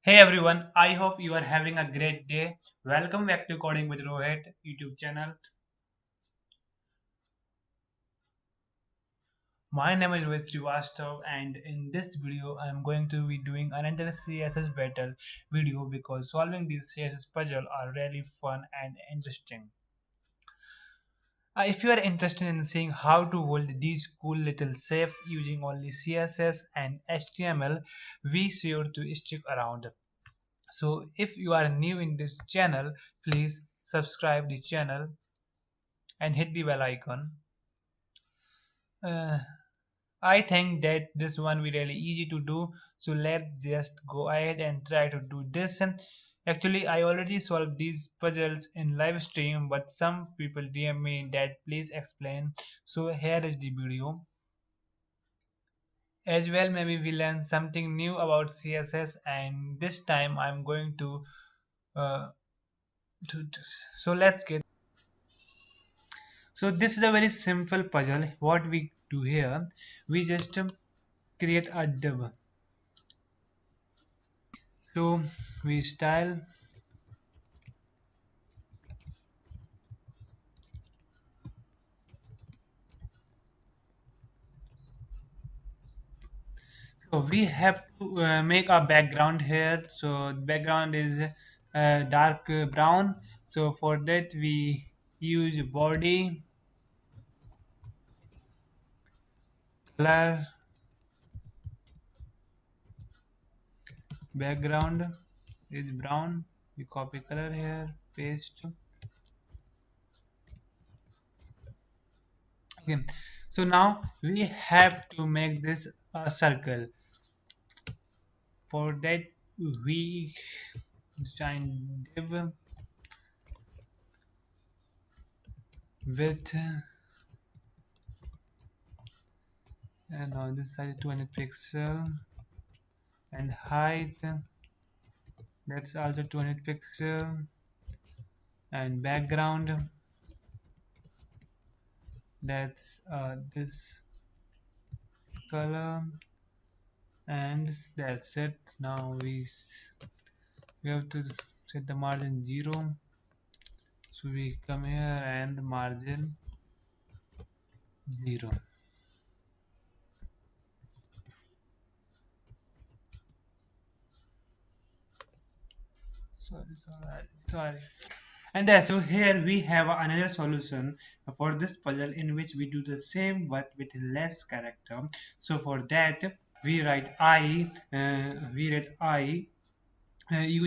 Hey everyone, I hope you are having a great day. Welcome back to Coding with Rohit YouTube channel. My name is Rohit Srivastav and in this video I am going to be doing another CSS battle video because solving these CSS puzzle are really fun and interesting. If you are interested in seeing how to hold these cool little shapes using only CSS and HTML, be sure to stick around. So if you are new in this channel, please subscribe the channel and hit the bell icon. Uh, I think that this one will really easy to do. So let's just go ahead and try to do this. And actually, I already solved these puzzles in live stream, but some people DM me that please explain. So here is the video. As well, maybe we learn something new about CSS, and this time I'm going uh, so let's get. So this is a very simple puzzle. What we do here, we just create a div. So we style. So we have to make a background here. So the background is dark brown. So for that we use body color background is brown. We copy color here, paste. Okay. So now we have to make this a circle. For that we shine div width and on this side 200 pixel and height, that's also 200 pixel, and background, that's this color, and that's it. Now we have to set the margin 0. So we come here and the margin 0. Sorry. And so here we have another solution for this puzzle in which we do the same but with less character. So for that we write I, use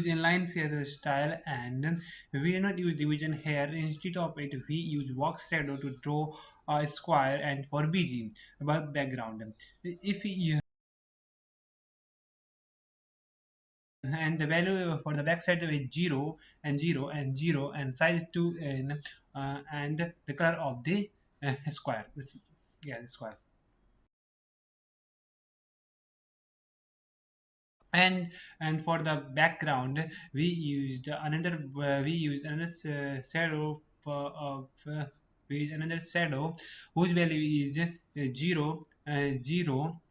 inline CSS style, and we do not use division here. Instead of it we use box shadow to draw a square, and for BG about background, if you and the value for the backside is 0 and 0 and 0 and size 2 and the color of the square. Yeah, the square. And for the background we used another shadow of we used another shadow whose value is 0 0 and 0,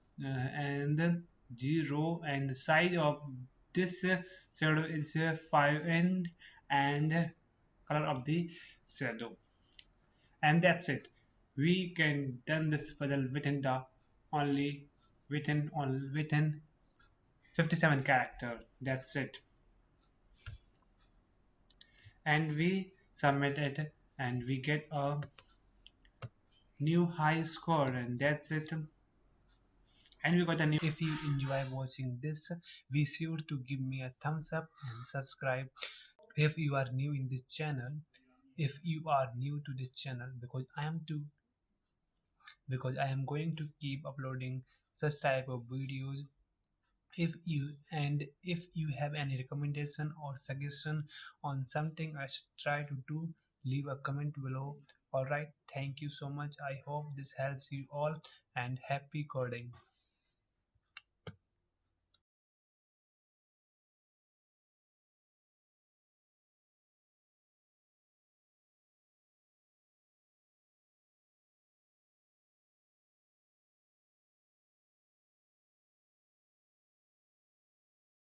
and the size of this shadow is 5, and color of the shadow, and that's it. We can done this puzzle within the only within 57 character. That's it. And we submit it and we get a new high score, and that's it. And we got a new. If you enjoy watching this, be sure to give me a thumbs up and subscribe. If you are new in this channel, if you are new to this channel, because I am going to keep uploading such type of videos. If you have any recommendation or suggestion on something I should try to do, leave a comment below. All right, thank you so much. I hope this helps you all, and happy coding.